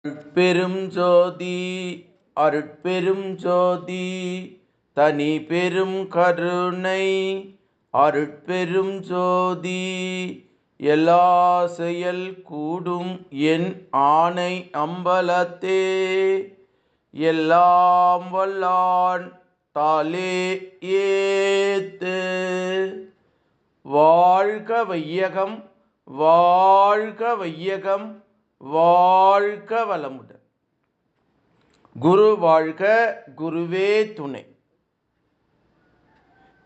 அருட்பெரும் ஜோதி அருட்பெரும் ஜோதி தனி பெரும் கருணை அருட்பெரும் ஜோதி எல்லா செயல் கூடும் என் ஆணை அம்பலத்தே எல்லாம் வல்லான் தாலே ஏத்து. வாழ்க வையகம் வாழ்க வையகம் வாழ்க வளமுடன். குரு வாழ்க குருவே துணை.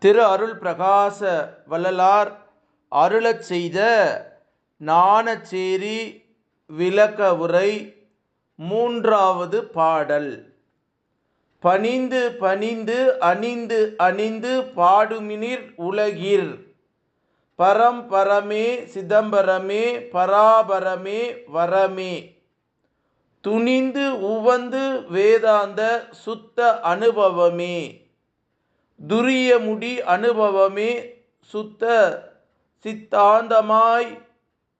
திரு அருள் பிரகாச வள்ளலார் அருளச் செய்த ஞானச்சேரி விளக்க உரை மூன்றாவது பாடல். பணிந்து பணிந்து அணிந்து அணிந்து பாடுமினிர் உலகிற் பரம் பரமே சிதம்பரமே பராபரமே வரமே. துணிந்து உவந்து வேதாந்த சுத்த அனுபவமே துரியமுடி அனுபவமே சுத்த சித்தாந்தமாய்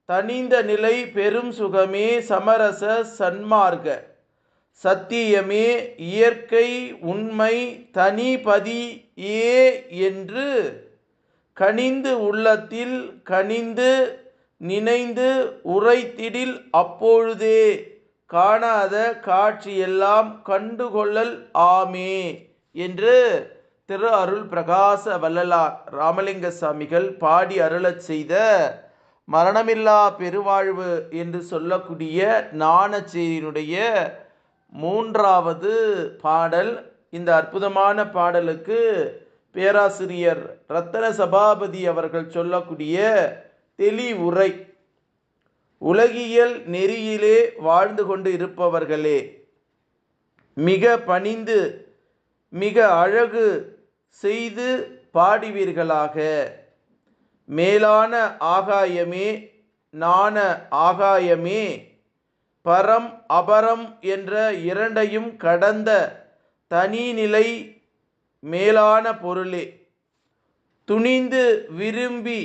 தனிந்த நிலை பெரும் சுகமே சமரச சன்மார்க்க சத்தியமே இயற்கை உண்மை தனிபதி ஏ என்று கனிந்து உள்ளத்தில் கனிந்து நினைந்து உரைத்திடில் அப்பொழுதே காணாத காட்சியெல்லாம் கண்டுகொள்ளல் ஆமே என்று திரு அருள் பிரகாச வள்ளலார் ராமலிங்க சாமிகள் பாடி அருளச் செய்த மரணமில்லா பெருவாழ்வு என்று சொல்லக்கூடிய ஞானச்சேரியினுடைய மூன்றாவது பாடல். இந்த அற்புதமான பாடலுக்கு பேராசிரியர் ரத்தன சபாபதி அவர்கள் சொல்லக்கூடிய தெளிவுரை. உலகியல் நெறியிலே வாழ்ந்து கொண்டு இருப்பவர்களே, மிக பணிந்து மிக அழகு செய்து பாடுவீர்களாக. மேலான ஆகாயமே ஞான ஆகாயமே பரம் அபரம் என்ற இரண்டையும் கடந்த தனிநிலை மேலான பொருளே, துணிந்து விரும்பி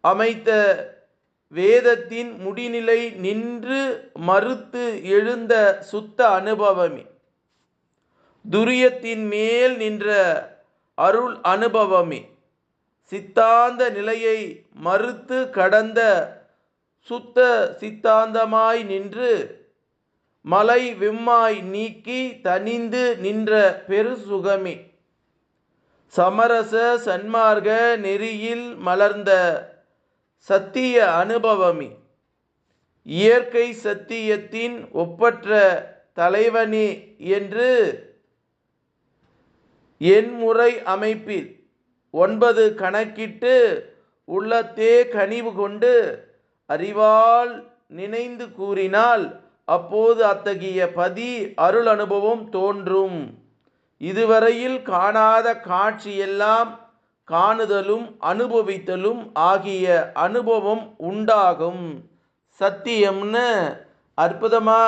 அமைத்த வேதத்தின் முடிநிலை நின்று மறுத்து எழுந்த சுத்த அனுபவமே, துரியத்தின் மேல் நின்ற அருள் அனுபவமே, சித்தாந்த நிலையை மறுத்து கடந்த சுத்த சித்தாந்தமாய் நின்று மலை விம்மாய் நீக்கி தனிந்து நின்ற பெரு சுகமே, சமரச சன்மார்க்க நெறியில் மலர்ந்த சத்திய அனுபவமே, இயற்கை சத்தியத்தின் ஒப்பற்ற தலைவனே என்று எண்முறை அமைப்பில் 9 கணக்கிட்டு உள்ளத்தே கனிவு கொண்டு அறிவால் நினைந்து கூறினால் அப்போது அத்தகைய பதி அருள் அனுபவம் தோன்றும். இதுவரையில் காணாத காட்சியெல்லாம் காணுதலும் அனுபவித்தலும் ஆகிய அனுபவம் உண்டாகும். சத்தியம்னு அற்புதமா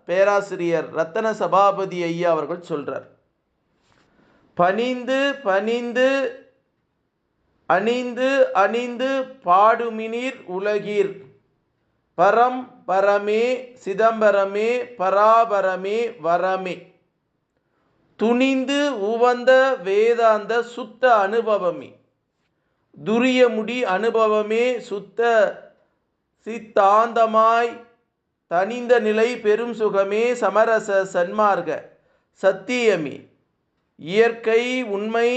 பேராசிரியர் ரத்தன சபாபதி ஐயா அவர்கள் சொல்றார். பணிந்து பணிந்து அணிந்து அணிந்து பாடுமினிர் உலகிற் பரம் பரமே சிதம்பரமே பராபரமே வரமே. துணிந்து உவந்த வேதாந்த சுத்த அனுபவமே துரியமுடி அனுபவமே சுத்த சித்தாந்தமாய் தனிந்த நிலை பெரும் சுகமே சமரச சன்மார்க்க சத்தியமே இயற்கை உண்மை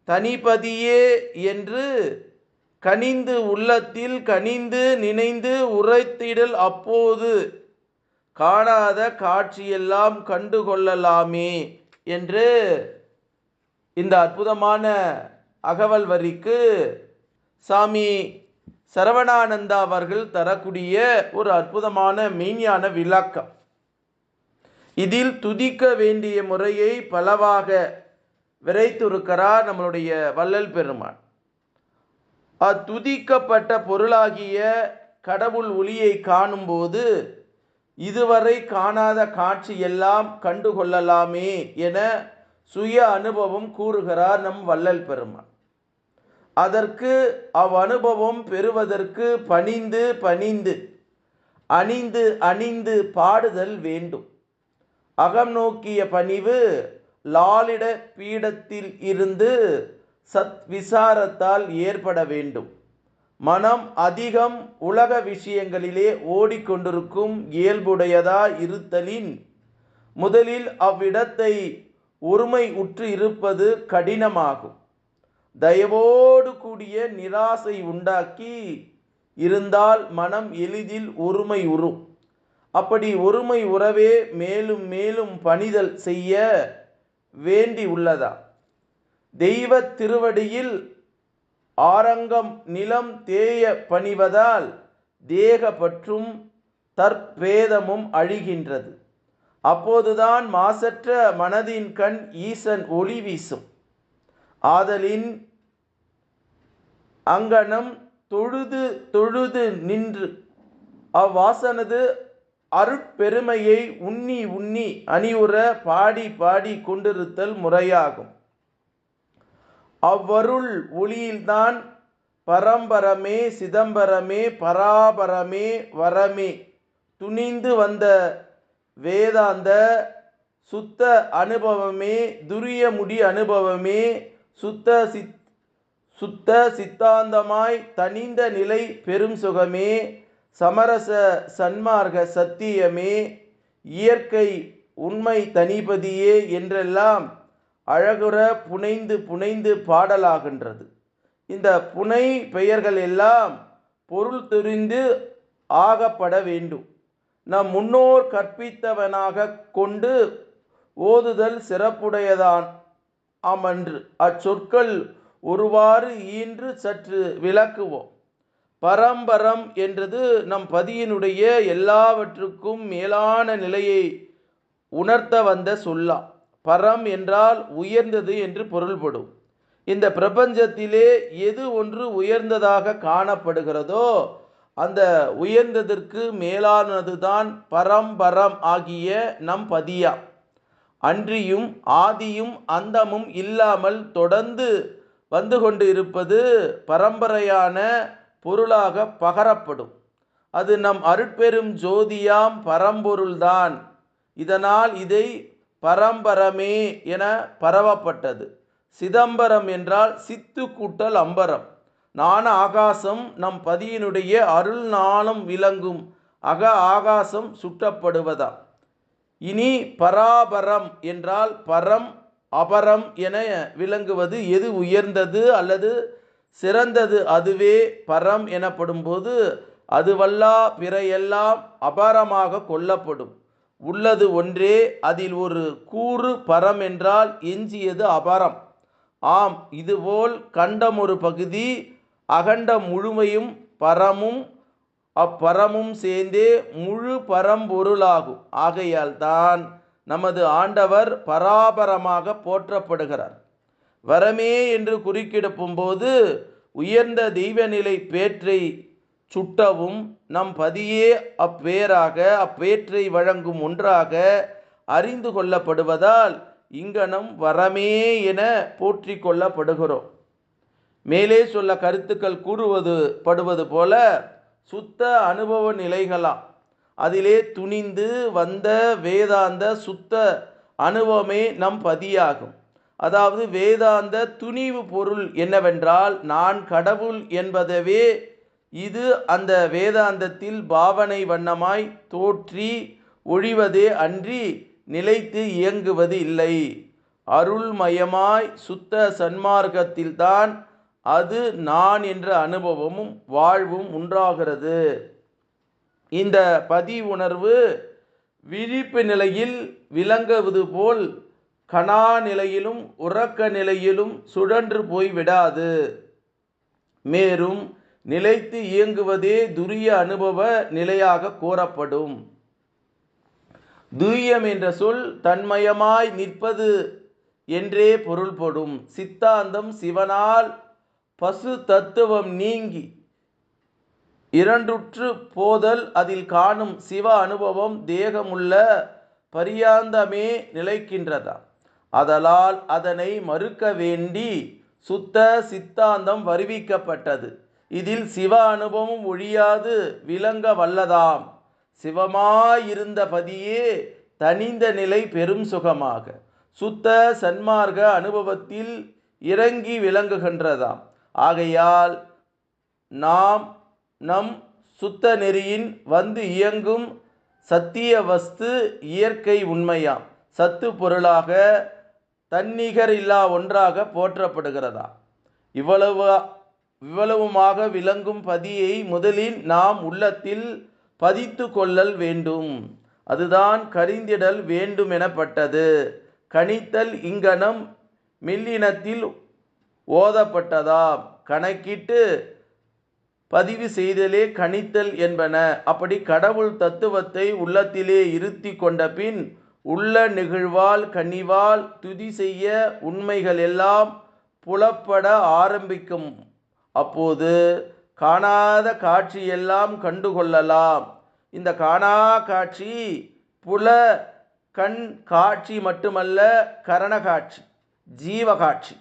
தனிபதியே என்று கனிந்து உள்ளத்தில் கனிந்து நினைந்து உரைத்திடல் அப்போது காணாத காட்சியெல்லாம் கண்டுகொள்ளலாமே என்று இந்த அற்புதமான அகவல் வரிக்கு சாமி சரவணானந்தா அவர்கள் தரக்கூடிய ஒரு அற்புதமான மெய்ஞான விளக்கம். இதில் துதிக்க வேண்டிய முறையை பலவாக விரைத்திருக்கிறார் நம்மளுடைய வள்ளல் பெருமான். அத்துதிக்கப்பட்ட பொருளாகிய கடவுள் ஒளியை காணும்போது இதுவரை காணாத காட்சி எல்லாம் கண்டுகொள்ளலாமே என சுய அனுபவம் கூறுகிறார் நம் வள்ளல் பெருமான். அதற்கு அவ்வனுபவம் பெறுவதற்கு பணிந்து பணிந்து அணிந்து அணிந்து பாடுதல் வேண்டும். அகம் நோக்கிய பணிவு லாலிட பீடத்தில் இருந்து சத் விசாரத்தால் ஏற்பட வேண்டும். மனம் அதிகம் உலக விஷயங்களிலே ஓடிக்கொண்டிருக்கும் இயல்புடையதாய் இருத்தலின் முதலில் அவ்விடத்தை ஒருமை உற்று இருப்பது கடினமாகும். தயவோடு கூடிய நிராசை உண்டாக்கி இருந்தால் மனம் எளிதில் ஒருமை உறும். அப்படி ஒருமை உறவே மேலும் மேலும் பணிதல் செய்ய வேண்டி உள்ளதா. தெய்வ திருவடியில் ஆரங்கம் நிலம் தேய பணிவதால் தேக பற்றும் தற்பேதமும் அழிகின்றது. அப்போதுதான் மாசற்ற மனதின் கண் ஈசன் ஒளி வீசும். ஆதலின் அங்கனம் தொழுது தொழுது நின்று அவ்வாசனது அருட்பெருமையை உண்ணி உண்ணி அணிவுற பாடி பாடி கொண்டிருத்தல் முறையாகும். அவ்வருள் ஒளியில்தான் பரம்பரமே சிதம்பரமே பராபரமே வரமே துணிந்து வந்த வேதாந்த சுத்த அனுபவமே துரியமுடி அனுபவமே சுத்த சித்தாந்தமாய் தனிந்த நிலை பெரும் சுகமே சமரச சன்மார்க்க சத்தியமே இயற்கை உண்மை தனிபதியே என்றெல்லாம் அழகுற புனைந்து புனைந்து பாடலாகின்றது. இந்த புனை பெயர்கள் எல்லாம் பொருள் தெரிந்து ஆகப்பட வேண்டும். நம் முன்னோர் கற்பித்தவனாக கொண்டு ஓதுதல் சிறப்புடையதான் அமன்று. அச்சொற்கள் ஒருவாறு ஈன்று சற்று விளக்குவோம். பரம்பரம் என்றது நம் பதியினுடைய எல்லாவற்றுக்கும் மேலான நிலையை உணர்த்த வந்த சொல்லா. பரம் என்றால் உயர்ந்தது என்று பொருள்படும். இந்த பிரபஞ்சத்திலே எது ஒன்று உயர்ந்ததாக காணப்படுகிறதோ அந்த உயர்ந்ததற்கு மேலானதுதான் பரம்பரம் ஆகிய நம் பதியா. அன்றியும் ஆதியும் அந்தமும் இல்லாமல் தொடர்ந்து வந்து கொண்டு இருப்பது பரம்பரையான பொருளாக பகரப்படும். அது நம் அருட்பெரும் ஜோதியாம் பரம்பொருள்தான். இதனால் இதை பரம்பரமே என பரவப்பட்டது. சிதம்பரம் என்றால் சித்து கூட்டல் அம்பரம். ஞான ஆகாசம் நம் பதியினுடைய அருள் ஞானம் விளங்கும் அக ஆகாசம் சுட்டப்படுவதாம். இனி பராபரம் என்றால் பரம் அபரம் என விளங்குவது எது உயர்ந்தது அல்லது சிறந்தது அதுவே பரம் எனப்படும் போது அதுவல்லா பிற எல்லாம் அபாரமாக கொள்ளப்படும். உள்ளது ஒன்றே, அதில் ஒரு கூறு பரம் என்றால் எஞ்சியது அபாரம். ஆம், இதுபோல் கண்டம் ஒரு பகுதி, அகண்டம் முழுமையும் பரமும் அப்பரமும் சேர்ந்தே முழு பரம்பொருளாகும். ஆகையால் தான் நமது ஆண்டவர் பராபரமாக போற்றப்படுகிறார். வரமே என்று குறுக்கிடப்பும் போது உயர்ந்த தெய்வநிலை பேற்றை சுட்டவும் நம் பதியே அப்பேராக அப்பேற்றை வழங்கும் ஒன்றாக அறிந்து கொள்ளப்படுவதால் இங்கனம் வரமே என போற்றி கொள்ளப்படுகிறோம். மேலே சொல்ல கருத்துக்கள் படுவது போல சுத்த அனுபவ நிலைகளாம். அதிலே துணிந்து வந்த வேதாந்த சுத்த அனுபவமே நம் பதியாகும். அதாவது வேதாந்த துணிவு பொருள் என்னவென்றால் நான் கடவுள் என்பதவே இது அந்த வேதாந்தத்தில் பாவனை வண்ணமாய் தோற்றி ஒழிவதே அன்றி நிலைத்து இயங்குவது இல்லை. அருள்மயமாய் சுத்த சன்மார்க்கத்தில்தான் அது நான் என்ற அனுபவமும் வாழ்வும் உண்டாகிறது. இந்த பதி உணர்வு விழிப்பு நிலையில் விளங்குவது போல் கணா நிலையிலும் உறக்க நிலையிலும் சுழன்று போய் விடாது. மேலும் நிலைத்து இயங்குவதே துரிய அனுபவ நிலையாக கூறப்படும். துரியம் என்ற சொல் தன்மயமாய் நிற்பது என்றே பொருள்படும். சித்தாந்தம் சிவனால் பசு தத்துவம் நீங்கி இரண்டுற்று போதல் அதில் காணும் சிவ அனுபவம் தேகமுள்ள பரியாந்தமே நிலைக்கின்றதா. அதலால் அதனை மறுக்க வேண்டி சுத்த சித்தாந்தம் வருவிக்கப்பட்டது. இதில் சிவ அனுபவம் ஒழியாது விளங்க வல்லதாம். சிவமாயிருந்த பதியே தனிந்த நிலை பெரும் சுகமாக சுத்த சன்மார்க்க அனுபவத்தில் இறங்கி விளங்குகின்றதாம். ஆகையால் நாம் நம் சுத்த நெறியின் வந்து இயங்கும் சத்திய வஸ்து இயற்கை உண்மையாம் சத்து பொருளாக தன்னிகர் இல்லா ஒன்றாக போற்றப்படுகிறதா. இவ்வளவுமாக விளங்கும் பதியை முதலில் நாம் உள்ளத்தில் பதித்து கொள்ளல் வேண்டும். அதுதான் கரிந்திடல் வேண்டும் எனப்பட்டது. கணித்தல் இங்கனம் மெல்லினத்தில் ஓதப்பட்டதாம். கணக்கிட்டு பதிவு செய்தலே கணித்தல் என்பன. அப்படி கடவுள் தத்துவத்தை உள்ளத்திலே இருத்தி கொண்ட பின் உள்ள நிகழ்வால் கனிவால் துதி செய்ய உண்மைகள் எல்லாம் புலப்பட ஆரம்பிக்கும். அப்போது காணாத காட்சியெல்லாம் கண்டுகொள்ளலாம். இந்த காணா காட்சி புல கண் காட்சி மட்டுமல்ல, கரண காட்சி, ஜீவ காட்சி,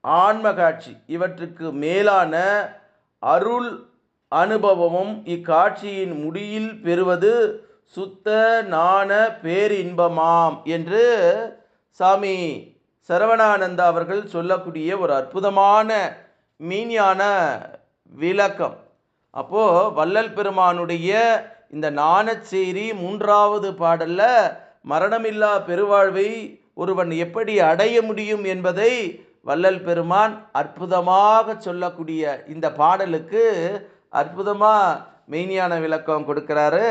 ஆன்ம காட்சி, இவற்றுக்கு மேலான அருள் அனுபவமும் இக்காட்சியின் முடியில் பெறுவது சுத்த ஞான பேரின்பமாம் என்று சாமி சரவணானந்தா அவர்கள் சொல்லக்கூடிய ஒரு அற்புதமான மெய்ஞான விளக்கம். அப்போது வள்ளல் பெருமானுடைய இந்த ஞானச்சேரி 3வது பாடல்ல மரணமில்லா பெருவாழ்வை ஒருவன் எப்படி அடைய முடியும் என்பதை வள்ளல் பெருமான் அற்புதமாக சொல்லக்கூடிய இந்த பாடலுக்கு அற்புதமாக மெய்ஞான விளக்கம் கொடுக்கிறாரு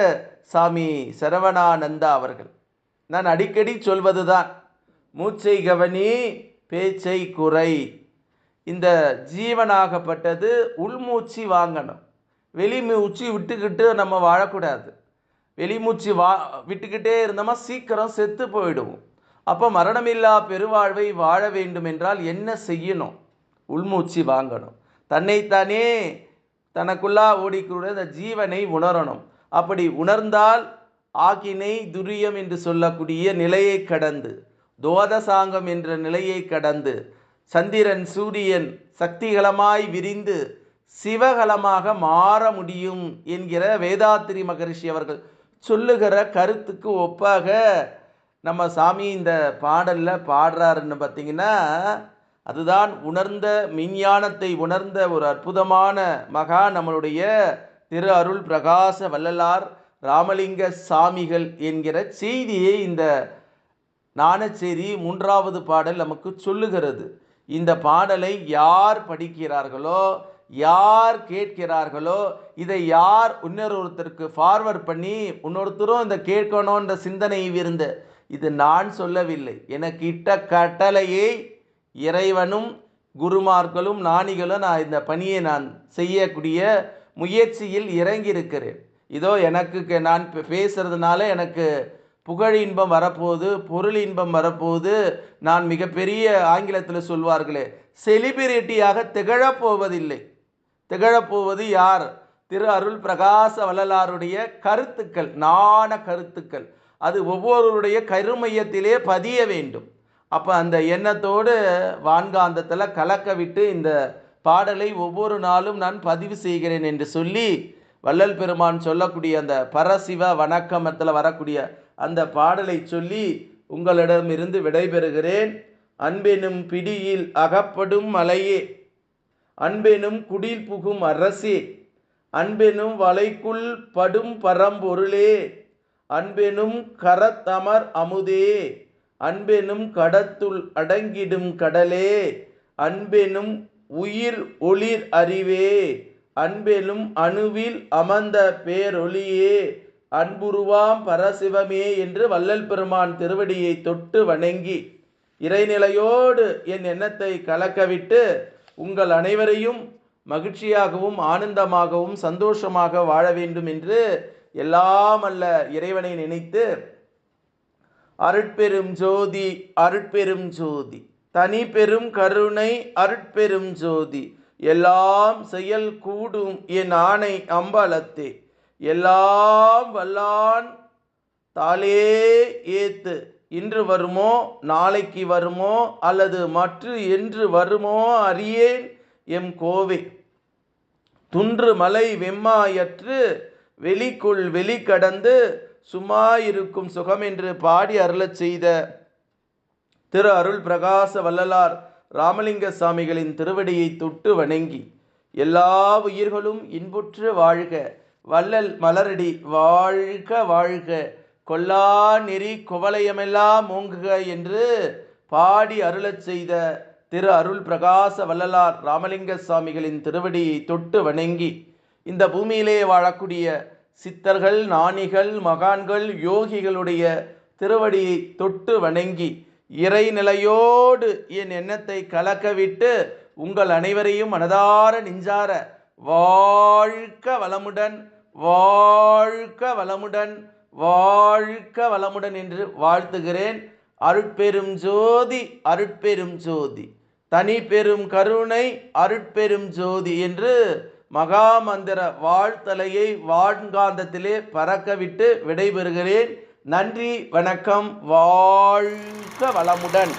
சாமி சரவணானந்தா அவர்கள். நான் அடிக்கடி சொல்வதுதான், மூச்சை கவனி பேச்சை குறை. இந்த ஜீவனாகப்பட்டது உள்மூச்சு வாங்கணும், வெளிமூச்சு விட்டுக்கிட்டு நம்ம வாழக்கூடாது. வெளிமூச்சு விட்டுக்கிட்டே இருந்தோமா சீக்கிரம் செத்து போயிடுவோம். அப்போ மரணமில்லா பெருவாழ்வை வாழ வேண்டும் என்றால் என்ன செய்யணும்? உள்மூச்சு வாங்கணும். தன்னைத்தானே தனக்குள்ளா ஓடிக்கூட இந்த ஜீவனை உணரணும். அப்படி உணர்ந்தால் ஆக்கினை துரியம் என்று சொல்லக்கூடிய நிலையை கடந்து, துவாதசாங்கம் என்ற நிலையை கடந்து, சந்திரன் சூரியன் சக்திகளமாய் விரிந்து சிவகலமாக மாற முடியும் என்கிற வேதாத்திரி மகரிஷி அவர்கள் சொல்லுகிற கருத்துக்கு ஒப்பாக நம்ம சாமி இந்த பாடலில் பாடுறாருன்னு பார்த்தீங்கன்னா, அதுதான் உணர்ந்த மெய்ஞானத்தை உணர்ந்த ஒரு அற்புதமான மகா நம்மளுடைய திரு அருள் பிரகாச வள்ளலார் ராமலிங்க சாமிகள் என்கிற செய்தியை இந்த ஞானச்சேரி 3வது பாடல் நமக்கு சொல்லுகிறது. இந்த பாடலை யார் படிக்கிறார்களோ, யார் கேட்கிறார்களோ, இதை யார் இன்னொருத்தருக்கு ஃபார்வர்ட் பண்ணி இன்னொருத்தரும் இந்த கேட்கணுன்ற சிந்தனை இருந்த, இது நான் சொல்லவில்லை, எனக்கு இட்ட கட்டளையை இறைவனும் குருமார்களும் ஞானிகளும் நான் இந்த பணியை நான் செய்யக்கூடிய முயற்சியில் இறங்கியிருக்கிறேன். இதோ எனக்கு நான் பேசுறதுனால எனக்கு புகழ் இன்பம் வரப்போகுது, பொருள் இன்பம் வரப்போகுது, நான் மிகப்பெரிய ஆங்கிலத்தில் சொல்வார்களே செலிபிரிட்டியாக திகழப்போவதில்லை. திகழப்போவது யார்? திரு அருள் பிரகாச வள்ளலாருடைய கருத்துக்கள், ஞான கருத்துக்கள். அது ஒவ்வொருவருடைய கருமையத்திலே பதிய வேண்டும். அப்போ அந்த எண்ணத்தோடு வான்காந்தத்தில் கலக்க விட்டு இந்த பாடலை ஒவ்வொரு நாளும் நான் பதிவு செய்கிறேன் என்று சொல்லி வள்ளல் பெருமான் சொல்லக்கூடிய அந்த பரசிவ வணக்கமத்தில் வரக்கூடிய அந்த பாடலை சொல்லி உங்களிடமிருந்து விடைபெறுகிறேன். அன்பெனும் பிடியில் அகப்படும் மலையே, அன்பெனும் குடில் புகும் அரசே, அன்பெனும் வலைக்குள் படும் பரம்பொருளே, அன்பெனும் கரத்தமர் அமுதே, அன்பெனும் கடத்துள் அடங்கிடும் கடலே, அன்பெனும் உயிர் ஒளிர் அறிவே, அன்பெனும் அணுவில் அமர்ந்த பேரொளியே, அன்புருவாம் பரசிவமே என்று வள்ளல் பெருமான் திருவடியை தொட்டு வணங்கி இறைநிலையோடு என் எண்ணத்தை கலக்கவிட்டு உங்கள் அனைவரையும் மகிழ்ச்சியாகவும் ஆனந்தமாகவும் சந்தோஷமாக வாழ வேண்டும் என்று எல்லாம் அல்ல இறைவனை நினைத்து அருட்பெரும் ஜோதி அருட்பெரும் ஜோதி தனி பெரும் கருணை அருட்பெரும் ஜோதி எல்லாம் செயல் கூடும் என் ஆணை அம்பலத்தே எல்லாம் வல்லான் தாளே ஏத்து இன்று வருமோ நாளைக்கு வருமோ அல்லது மற்ற என்று வருமோ அறியேன் எம் கோவே துன்று மலை வெம்மாயற்று வெளிக்குள் வெளி கடந்து சும்மா இருக்கும் சுகம் என்று பாடி அருளச் செய்த திரு அருள் பிரகாச வள்ளலார் ராமலிங்க சாமிகளின் திருவடியை தொட்டு வணங்கி எல்லா உயிர்களும் இன்புற்று வாழ்க, வள்ளல் மலரடி வாழ்க வாழ்க, கொல்லா நெறி குவலயமெல்லாம் ஓங்குக என்று பாடி அருளச் செய்த திரு அருள் பிரகாச வள்ளலார் ராமலிங்க சாமிகளின் திருவடியை தொட்டு வணங்கி இந்த பூமியிலே வாழக்கூடிய சித்தர்கள், ஞானிகள், மகான்கள், யோகிகளுடைய திருவடியை தொட்டு வணங்கி இறைநிலையோடு என் எண்ணத்தை கலக்கவிட்டு உங்கள் அனைவரையும் மனதார நெஞ்சார வாழ்க வளமுடன், வாழ்க வளமுடன், வாழ்க வளமுடன் என்று வாழ்த்துகிறேன். அருட்பெரும் ஜோதி, அருட்பெரும் ஜோதி, தனி பெரும் கருணை, அருட்பெரும் ஜோதி என்று மகாமந்திர வாழ்த்தலையை வான்காந்தத்திலே பறக்கவிட்டு விடைபெறுகிறேன். நன்றி, வணக்கம், வாழ்க வளமுடன்.